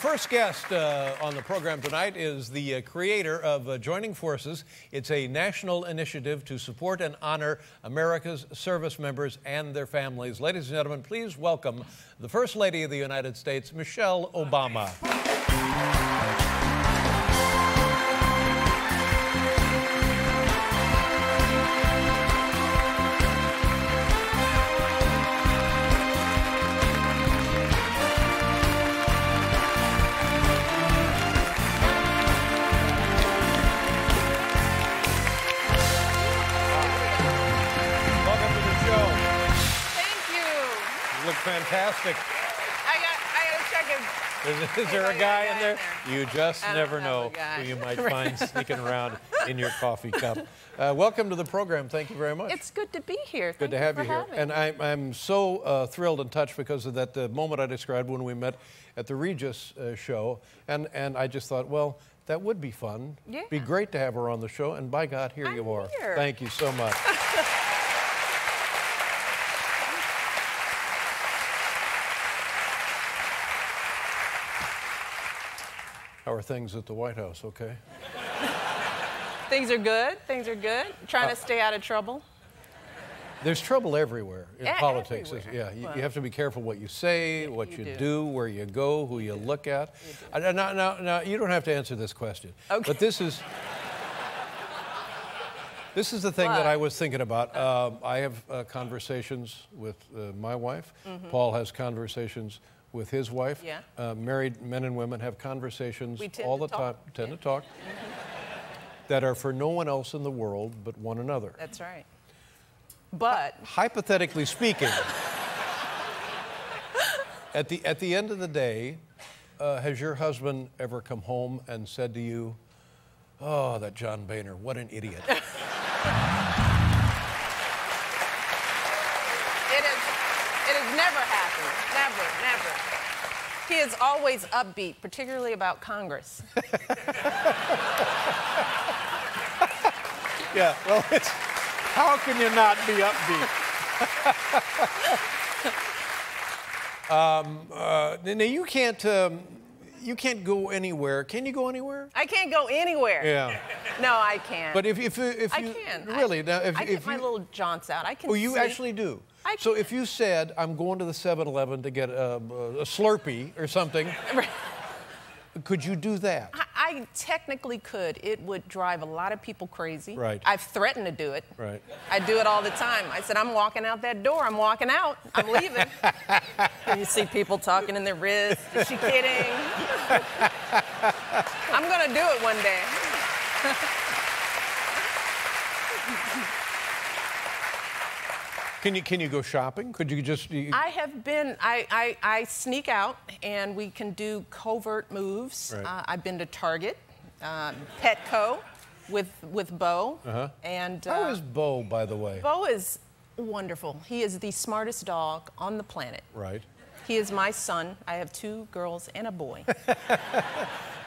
first guest on the program tonight is the creator of Joining Forces. It's a national initiative to support and honor America's service members and their families. Ladies and gentlemen, please welcome the First Lady of the United States, Michelle Obama. Fantastic. I gotta check it. Is there a guy in there? You just never know who you might find sneaking around in your coffee cup. Welcome to the program. Thank you very much. It's good to be here. Good to have you here. And I'm so thrilled and touched because of that moment I described when we met at the Regis show. And I just thought, well, that would be fun. Yeah. Be great to have her on the show. And by God, here you are. Here. Thank you so much. How are things at the White House, okay? Things are good. Things are good. Trying to stay out of trouble. There's trouble everywhere in politics. Everywhere. Yeah, you have to be careful what you say, what you do, where you go, who you look at. Now, you don't have to answer this question. Okay. But this is the thing that I was thinking about. I have conversations with my wife. Mm-hmm. Paul has conversations with his wife. Yeah. Married men and women have conversations all the time, tend to talk, mm-hmm. that are for no one else in the world but one another. That's right. But hypothetically speaking, at the end of the day, has your husband ever come home and said to you, "Oh, that John Boehner, what an idiot"? It has never happened. Never. He is always upbeat, particularly about Congress. Yeah, well, how can you not be upbeat? Now you can't go anywhere. Can you go anywhere? I can't go anywhere. Yeah. No, I can't. But if you I can. Really, now if I get my little jaunts out. I can. Oh, you actually do. So if you said, "I'm going to the 7-Eleven to get a Slurpee or something," could you do that? I technically could. It would drive a lot of people crazy. Right. I've threatened to do it. Right. I do it all the time. I said, "I'm walking out that door. I'm walking out. I'm leaving." And you see people talking in their wrists. Is she kidding? I'm going to do it one day. Can you go shopping? Could you just... I have been... I sneak out, and we can do covert moves. Right. I've been to Target, Petco with Bo. Uh-huh. And how is Bo, by the way? Bo is wonderful. He is the smartest dog on the planet. Right. He is my son. I have 2 girls and a boy.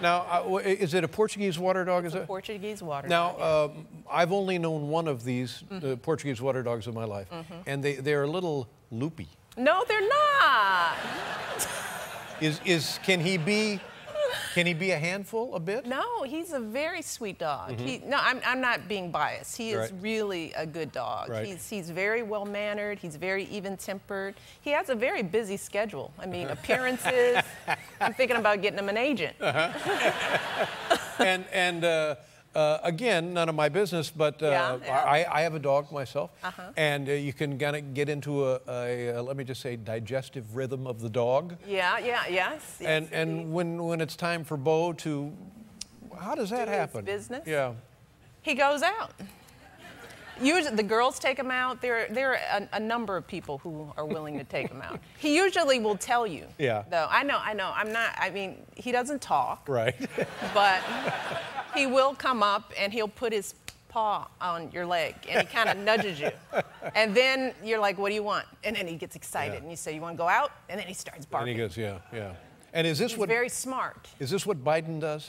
Now, is it a Portuguese water dog? It's a Portuguese water dog. Now, I've only known one of these Portuguese water dogs in my life, and they're a little loopy. No, they're not. Can he be a handful a bit? No, he's a very sweet dog. I'm not being biased. He is really a good dog. Right. He's very well-mannered. He's very even-tempered. He has a very busy schedule. I mean, appearances. I'm thinking about getting him an agent. Again, none of my business, but I have a dog myself, and you can kind of get into a let me just say, digestive rhythm of the dog. Yes. And when it's time for Bo to, how does that happen? His business. Yeah. He goes out. Usually, the girls take him out. There are a number of people who are willing to take him out. He usually will tell you. Yeah. Though I know. I'm not. I mean, he doesn't talk. Right. But he will come up and he'll put his paw on your leg and he kind of nudges you. And then you're like, "What do you want?" And then he gets excited and you say, "You want to go out?" And then he starts barking. And he goes, yeah. And is this He's very smart. Is this what Biden does?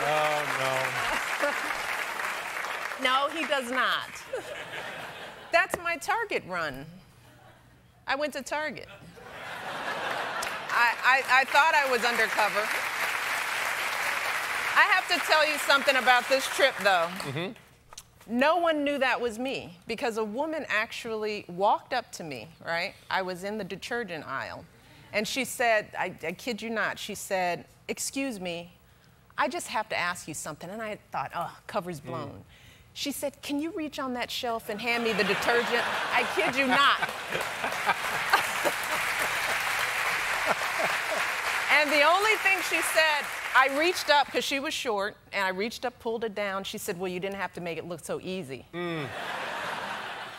Oh, no. No, he does not. That's my Target run. I went to Target. I thought I was undercover. I have to tell you something about this trip, though. Mm-hmm. No one knew that was me because a woman actually walked up to me, right? I was in the detergent aisle. And she said, I kid you not, she said, "Excuse me, I just have to ask you something." And I thought, oh, cover's blown. She said, "Can you reach on that shelf and hand me the detergent?" I kid you not. And the only thing she said, I reached up, because she was short, and I reached up, pulled it down. She said, "Well, you didn't have to make it look so easy."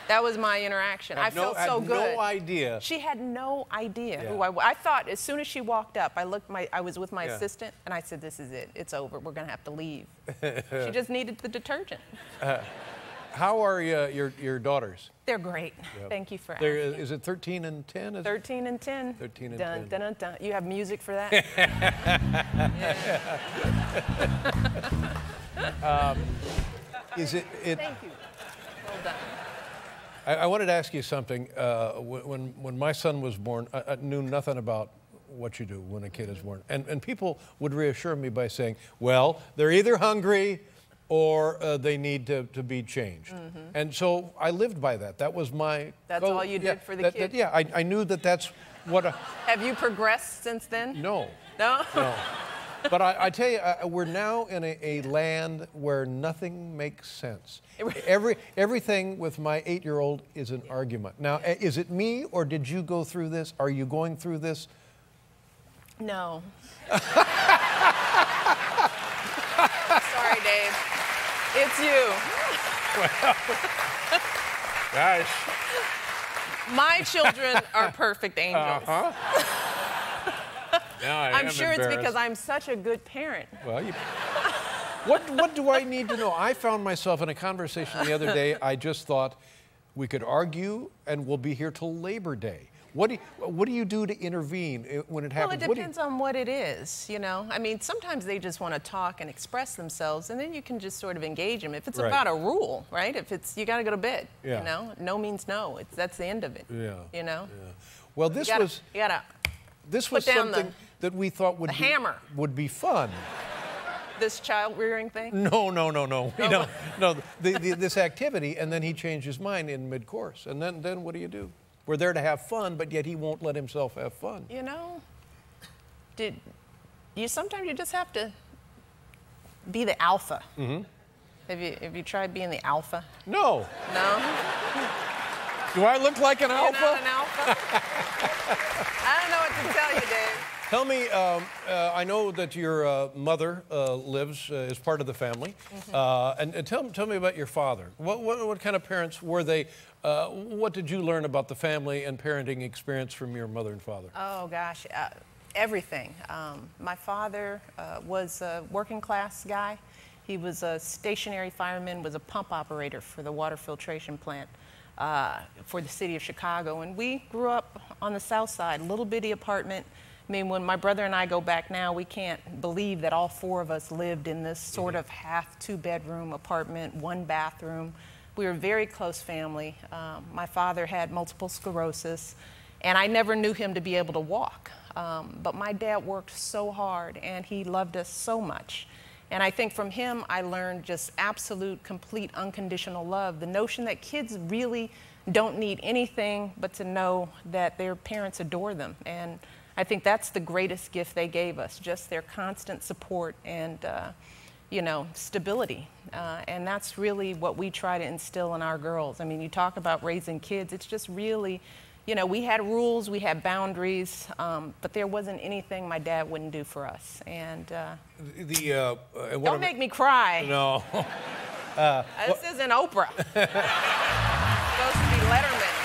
That was my interaction. I felt so good. Had no idea. She had no idea who I was. I thought as soon as she walked up, I was with my assistant, and I said, "This is it. It's over. We're going to have to leave." She just needed the detergent. How are your daughters? They're great. Yep. Thank you for asking. Is it 13 and 10? 13 and 10. 13 and dun, 10. Dun, dun, dun. You have music for that? Is it? Thank you. Well done. I wanted to ask you something. When my son was born, I knew nothing about what you do when a kid is born. And people would reassure me by saying, well, they're either hungry or they need to be changed. Mm-hmm. And so I lived by that. That was my That's all you did for the kid? I knew that's what Have you progressed since then? No. No? No. But I tell you, we're now in a land where nothing makes sense. Everything with my 8-year-old is an argument. Now, is it me, or did you go through this? Are you going through this? No. Sorry, Dave. It's you. Well, gosh. My children are perfect angels. Uh-huh. I'm sure it's because I'm such a good parent. Well, what do I need to know? I found myself in a conversation the other day. I just thought we could argue and we'll be here till Labor Day. What do you do to intervene when it happens? Well, it depends on what it is, you know. I mean, sometimes they just want to talk and express themselves, and then you can just sort of engage them. If it's about a rule, right? If it's, you got to go to bed, you know. No means no. That's the end of it, you know. Yeah. Well, this was something that we thought would be fun. This child rearing thing? No. We don't. No, this activity, and then he changed his mind in mid-course. And then what do? We're there to have fun, but yet he won't let himself have fun. You know, sometimes you just have to be the alpha. Mm-hmm. Have you tried being the alpha? No. No? Do I look like an alpha? You're not an alpha? I don't know what to tell you, Dave. Tell me, I know that your mother lives as part of the family, and tell me about your father. What kind of parents were they? What did you learn about the family and parenting experience from your mother and father? Oh gosh, everything. My father was a working class guy. He was a stationary fireman, was a pump operator for the water filtration plant for the city of Chicago, and we grew up on the south side, little bitty apartment. I mean, when my brother and I go back now, we can't believe that all 4 of us lived in this sort of half 2-bedroom apartment, 1 bathroom. We were a very close family. My father had multiple sclerosis, and I never knew him to be able to walk. But my dad worked so hard, and he loved us so much. And I think from him, I learned just absolute, complete, unconditional love. The notion that kids really don't need anything but to know that their parents adore them. And I think that's the greatest gift they gave us, just their constant support and, you know, stability. And that's really what we try to instill in our girls. I mean, you talk about raising kids, it's just really, you know, we had rules, we had boundaries, but there wasn't anything my dad wouldn't do for us. And don't make me cry. No. This isn't Oprah. It's supposed to be Letterman.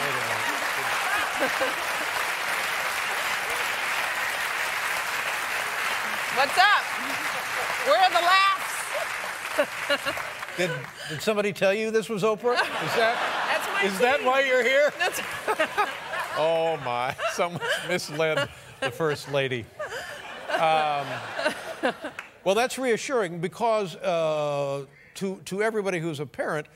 What's up? Where are the laughs? Did somebody tell you this was Oprah? Is that why you're here? Oh my! Someone misled the First Lady. Well, that's reassuring because to everybody who's a parent,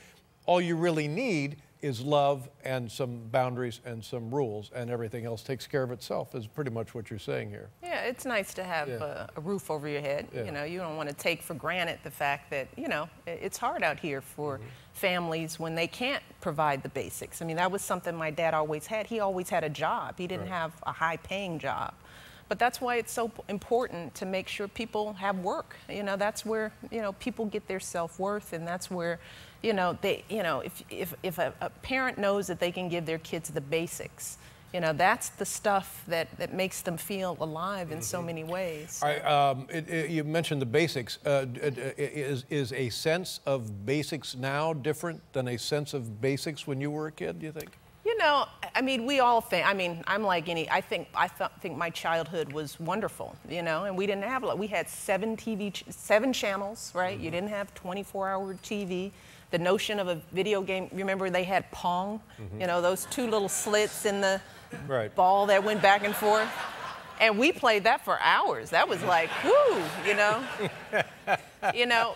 all you really need is love and some boundaries and some rules, and everything else takes care of itself, is pretty much what you're saying here. Yeah, it's nice to have a roof over your head. Yeah. You know, you don't want to take for granted the fact that, you know, it's hard out here for families when they can't provide the basics. I mean, that was something my dad always had. He always had a job. He didn't have a high-paying job. But that's why it's so important to make sure people have work. You know, that's where, you know, people get their self-worth, and that's where, you know, they, you know, if a parent knows that they can give their kids the basics, you know, that's the stuff that makes them feel alive in so many ways. You mentioned the basics. Is a sense of basics now different than a sense of basics when you were a kid, do you think? You know, I mean, we all think, I mean, I'm like any, I think my childhood was wonderful, you know, and we didn't have, we had 7 channels, right? You didn't have 24-hour TV. The notion of a video game, remember they had Pong, you know, those 2 little slits in the ball that went back and forth. And we played that for hours. That was like, whoo, you know. You know,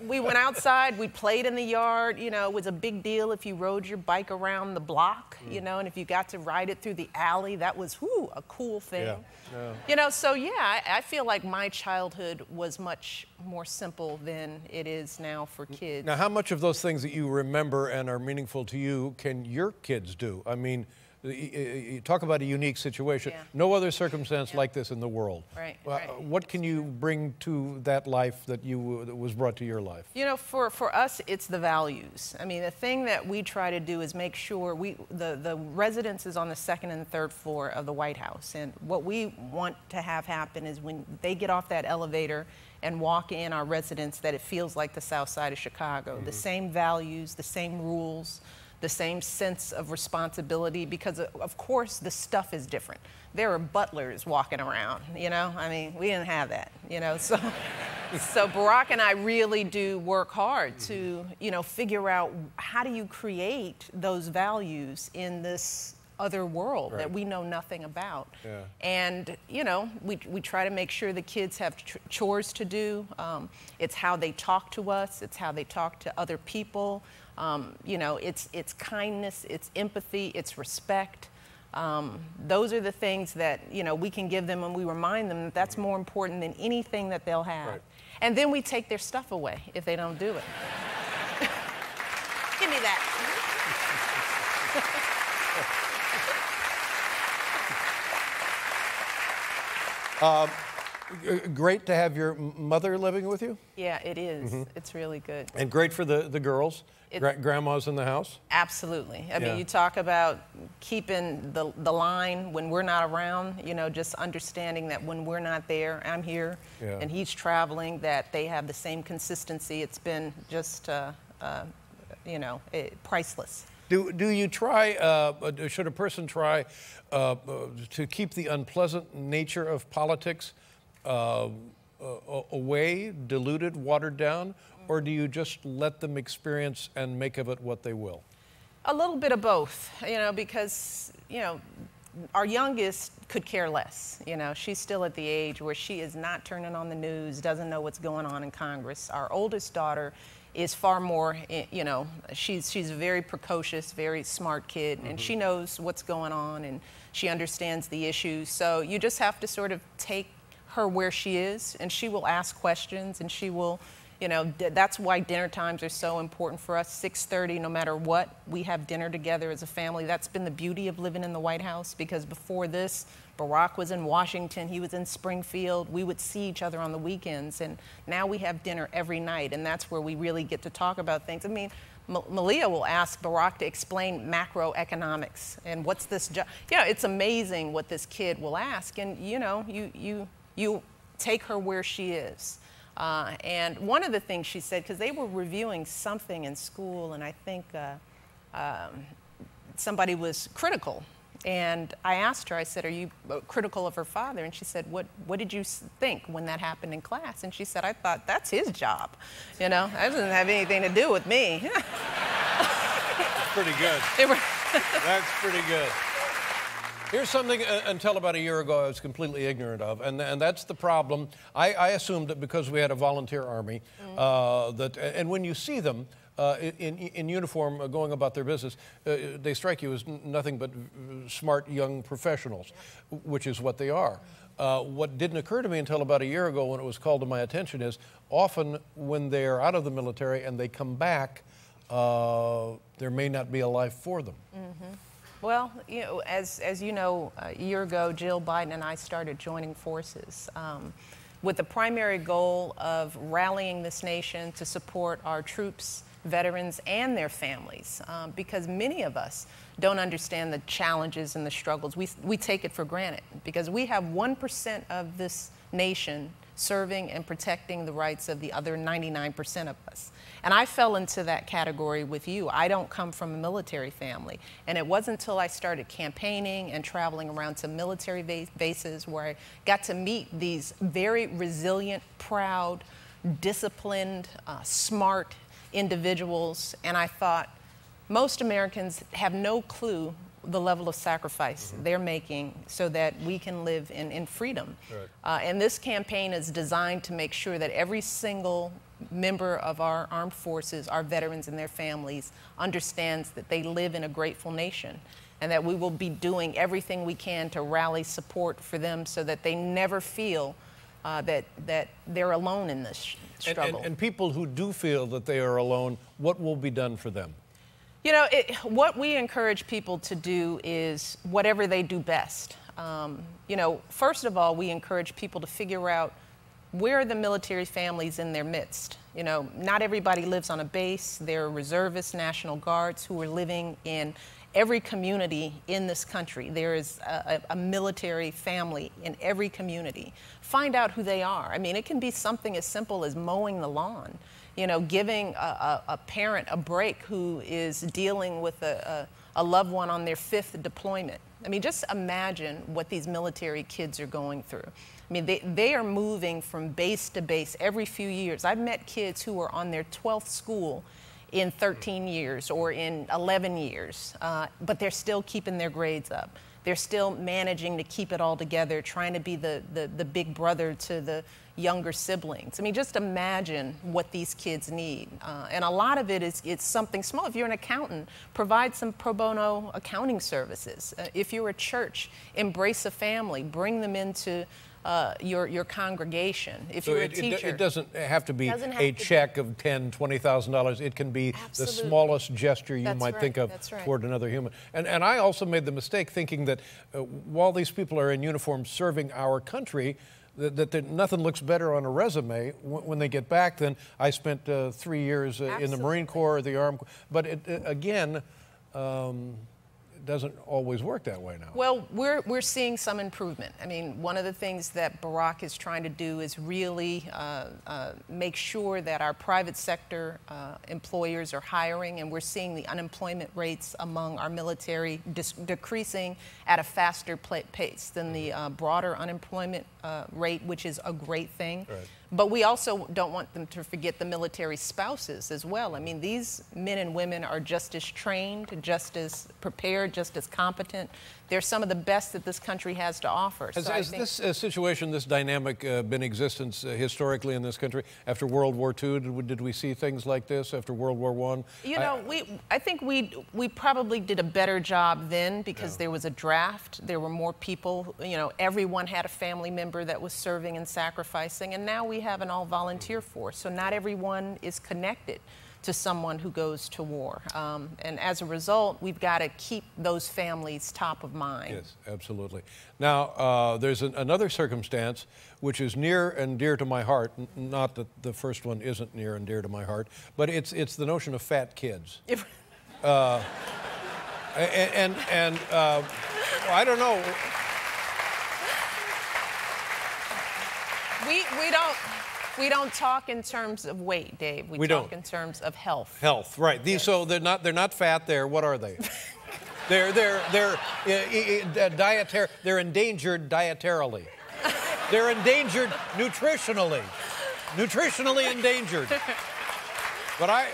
we went outside, we played in the yard. You know, it was a big deal if you rode your bike around the block, you know, and if you got to ride it through the alley, that was, whoo, a cool thing. Yeah. You know, so yeah, I feel like my childhood was much more simple than it is now for kids. Now, how much of those things that you remember and are meaningful to you can your kids do? I mean, you talk about a unique situation. Yeah. No other circumstance like this in the world. Right, What can you bring to that life that was brought to your life? You know, for us, it's the values. I mean, the thing that we try to do is make sure the residence is on the 2nd and 3rd floor of the White House. And what we want to have happen is when they get off that elevator and walk in our residence, that it feels like the South Side of Chicago. The same values, the same rules, the same sense of responsibility, because of course the stuff is different. There are butlers walking around, you know? I mean, we didn't have that, you know? So Barack and I really do work hard to, you know, figure out how do you create those values in this other world that we know nothing about. Yeah. And, you know, we try to make sure the kids have chores to do. It's how they talk to us. It's how they talk to other people. You know, it's kindness, it's empathy, it's respect. Those are the things that, you know, we can give them, and we remind them that that's more important than anything that they'll have. Right. And then we take their stuff away if they don't do it. Give me that. Great to have your mother living with you? Yeah, it is. It's really good. And great for the girls? Grandma's in the house? Absolutely. I mean, you talk about keeping the line when we're not around, you know, just understanding that when we're not there, I'm here, and he's traveling, that they have the same consistency. It's been just, you know, priceless. Do you try, should a person try to keep the unpleasant nature of politics away, diluted, watered down, or do you just let them experience and make of it what they will? A little bit of both, you know, because, you know, our youngest could care less. You know, she's still at the age where she is not turning on the news, doesn't know what's going on in Congress. Our oldest daughter is far more, you know, she's a very precocious, very smart kid, and she knows what's going on, and she understands the issues. So you just have to sort of take her where she is, and she will ask questions, and she will, you know, that's why dinner times are so important for us. 6:30, no matter what, we have dinner together as a family. That's been the beauty of living in the White House, because before this, Barack was in Washington, he was in Springfield. We would see each other on the weekends, and now we have dinner every night, and that's where we really get to talk about things. I mean, Malia will ask Barack to explain macroeconomics and what's this job. You know, it's amazing what this kid will ask, and you know, you take her where she is. And one of the things she said, because they were reviewing something in school, and I think somebody was critical. And I asked her, I said, are you critical of her father? And she said, what did you think when that happened in class? And she said, I thought, that's his job. You know, that doesn't have anything to do with me. That's pretty good. That's pretty good. Here's something until about a year ago I was completely ignorant of, and that's the problem. I assumed that because we had a volunteer army, and when you see them in uniform going about their business, they strike you as nothing but smart young professionals, which is what they are. What didn't occur to me until about a year ago when it was called to my attention is often when they're out of the military and they come back, there may not be a life for them. Mm-hmm. Well, you know, as you know, a year ago, Jill Biden and I started joining forces with the primary goal of rallying this nation to support our troops, veterans, and their families, because many of us don't understand the challenges and the struggles. We take it for granted because we have 1% of this nation serving and protecting the rights of the other 99% of us. And I fell into that category with you. I don't come from a military family. And it wasn't until I started campaigning and traveling around to military bases where I got to meet these very resilient, proud, disciplined, smart individuals. And I thought, most Americans have no clue the level of sacrifice they're making so that we can live in freedom. Right. And this campaign is designed to make sure that every single member of our armed forces, our veterans and their families, understands that they live in a grateful nation and that we will be doing everything we can to rally support for them so that they never feel that they're alone in this struggle. And people who do feel that they are alone, what will be done for them? You know, what we encourage people to do is whatever they do best. You know, first of all, we encourage people to figure out where are the military families in their midst. You know, not everybody lives on a base. There are reservists, National Guards who are living in every community in this country. There is a military family in every community. Find out who they are. I mean, it can be something as simple as mowing the lawn. You know, giving a parent a break who is dealing with a loved one on their 5th deployment. I mean, just imagine what these military kids are going through. I mean, they are moving from base to base every few years. I've met kids who are on their 12th school in 13 years or in 11 years, but they're still keeping their grades up. They're still managing to keep it all together, trying to be the big brother to the younger siblings. I mean, just imagine what these kids need. And a lot of it is it's something small. If you're an accountant, provide some pro bono accounting services. If you're a church, embrace a family, bring them into your congregation. If you're a teacher. It doesn't have to be a check of $10,000, $20,000. It can be the smallest gesture you might think of toward another human. And I also made the mistake thinking that while these people are in uniform serving our country, that nothing looks better on a resume when they get back than I spent 3 years in the Marine Corps or the Army Corps. But again, doesn't always work that way now. Well, we're seeing some improvement. I mean, one of the things that Barack is trying to do is really make sure that our private sector employers are hiring, and we're seeing the unemployment rates among our military decreasing at a faster pace than the broader unemployment rate, which is a great thing. Right. But we also don't want them to forget the military spouses as well. I mean, these men and women are just as trained, just as prepared, just as competent. They're some of the best that this country has to offer. Has this situation, this dynamic, been in existence historically in this country? After World War II, did we see things like this? After World War I? You know, I think we probably did a better job then because there was a draft. There were more people. You know, everyone had a family member that was serving and sacrificing. And now we have an all-volunteer force. So not everyone is connected to someone who goes to war. And as a result, we've got to keep those families top of mind. Yes, absolutely. Now, there's another circumstance which is near and dear to my heart. Not that the first one isn't near and dear to my heart, but it's the notion of fat kids. I don't know. We don't talk in terms of weight, Dave. We talk in terms of health. Health, right. These, so they're not fat. What are they? They're endangered dietarily. They're endangered nutritionally. Nutritionally endangered. But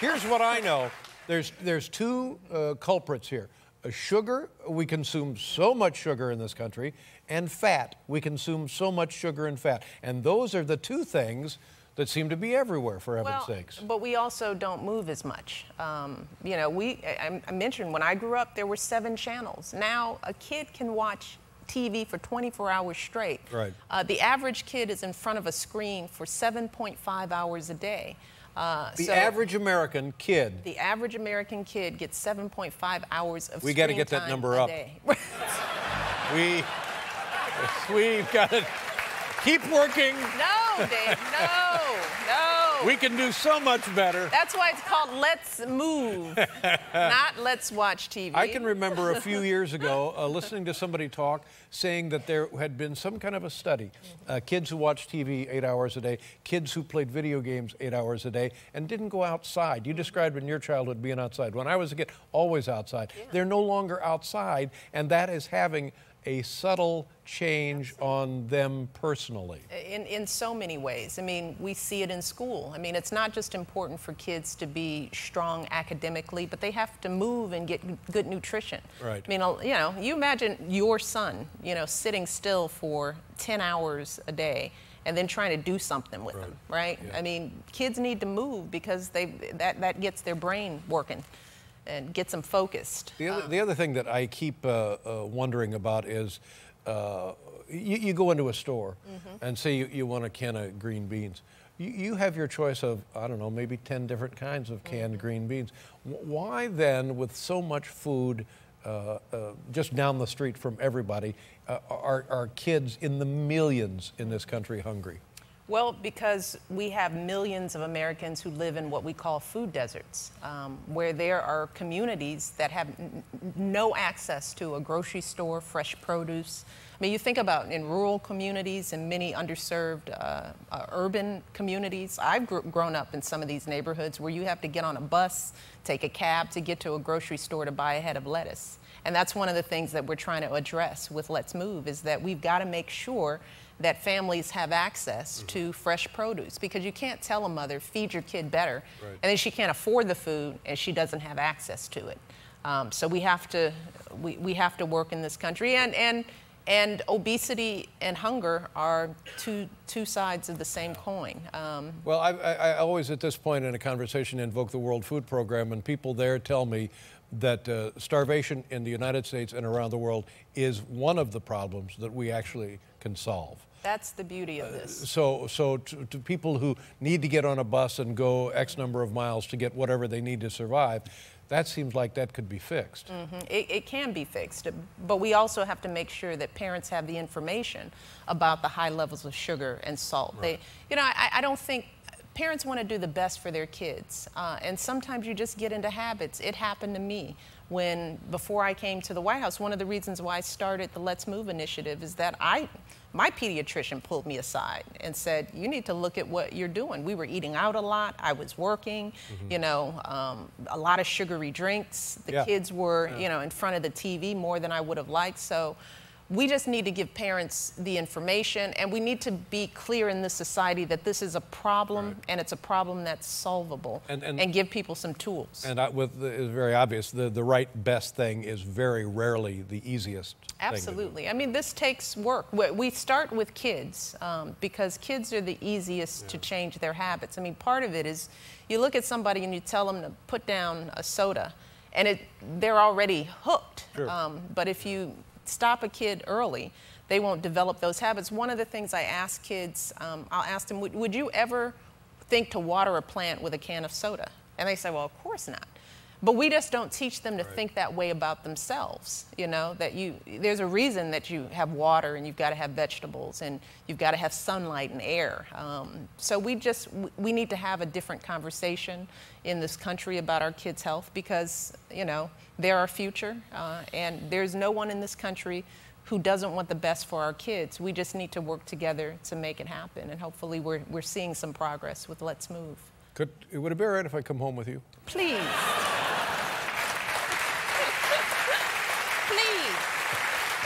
here's what I know. There's two culprits here. Sugar, we consume so much sugar in this country, and fat, we consume so much sugar and fat. And those are the two things that seem to be everywhere, for heaven's sakes. But we also don't move as much. You know, I mentioned when I grew up, there were 7 channels. Now a kid can watch TV for 24 hours straight. Right. The average kid is in front of a screen for 7.5 hours a day. The average American kid. The average American kid gets 7.5 hours of We screen got to get that time number a up. day. We've got to keep working. No, Dave, no. We can do so much better. That's why it's called Let's Move, not Let's Watch TV. I can remember a few years ago listening to somebody talk, saying that there had been some kind of a study. Kids who watched TV 8 hours a day, kids who played video games 8 hours a day, and didn't go outside. You described in your childhood being outside. When I was a kid, always outside. Yeah. They're no longer outside, and that is having a subtle change on them personally. In so many ways. I mean, we see it in school. I mean, it's not just important for kids to be strong academically, but they have to move and get good nutrition. Right. I mean, you know, you imagine your son, you know, sitting still for 10 hours a day and then trying to do something with them, right? Yeah. I mean, kids need to move because that gets their brain working and gets them focused. The other thing that I keep wondering about is you go into a store and say you want a can of green beans. You have your choice of, I don't know, maybe 10 different kinds of canned green beans. Why then, with so much food just down the street from everybody, are kids in the millions in this country hungry? Well, because we have millions of Americans who live in what we call food deserts, where there are communities that have no access to a grocery store, fresh produce. I mean, you think about in rural communities and many underserved urban communities. I've grown up in some of these neighborhoods where you have to get on a bus, take a cab to get to a grocery store to buy a head of lettuce. And that's one of the things that we're trying to address with Let's Move, is that we've got to make sure that families have access to fresh produce, because you can't tell a mother, feed your kid better, and then she can't afford the food and she doesn't have access to it. So we have to work in this country, and obesity and hunger are two sides of the same coin. Well, I always at this point in a conversation invoke the World Food Program, and people there tell me that starvation in the United States and around the world is one of the problems that we actually can solve. That's the beauty of this. So to people who need to get on a bus and go X number of miles to get whatever they need to survive, that seems like that could be fixed. It can be fixed, but we also have to make sure that parents have the information about the high levels of sugar and salt. Right. I don't think parents want to do the best for their kids, and sometimes you just get into habits. It happened to me before I came to the White House. One of the reasons why I started the Let's Move initiative is that my pediatrician pulled me aside and said, you need to look at what you're doing. We were eating out a lot. I was working, a lot of sugary drinks. The kids were, in front of the TV more than I would have liked. So we just need to give parents the information, and we need to be clear in this society that this is a problem, and it's a problem that's solvable, and give people some tools. And it's very obvious, the right best thing is very rarely the easiest Absolutely. thing. I mean, this takes work. We start with kids because kids are the easiest to change their habits. I mean, part of it is you look at somebody and you tell them to put down a soda, and they're already hooked. Sure. But if you stop a kid early, they won't develop those habits. One of the things I ask kids, I'll ask them, would you ever think to water a plant with a can of soda? And they say, well, of course not. But we just don't teach them to think that way about themselves, that there's a reason that you have water and you've got to have vegetables and you've got to have sunlight and air. So we need to have a different conversation in this country about our kids' health, because, they're our future, and there's no one in this country who doesn't want the best for our kids. We just need to work together to make it happen, and hopefully we're seeing some progress with Let's Move. Would it be all right if I come home with you? Please. Please.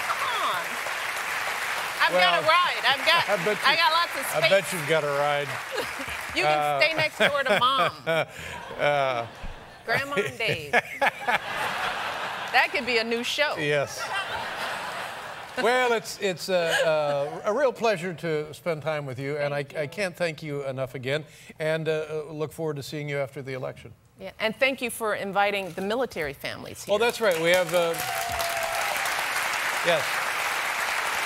Come on. I've got a ride. I got lots of space. I bet you've got a ride. You can stay next door to Mom. Grandma and Dave. That could be a new show. Yes. Well, it's a real pleasure to spend time with you, and I can't thank you enough again, and look forward to seeing you after the election. Yeah, and thank you for inviting the military families here. Oh, that's right. We have, yes,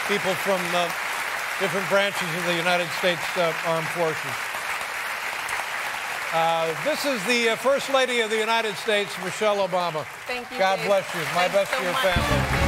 people from different branches of the United States Armed Forces. This is the First Lady of the United States, Michelle Obama. Thank you, God Dave. bless you. My Thanks best so to your much. family.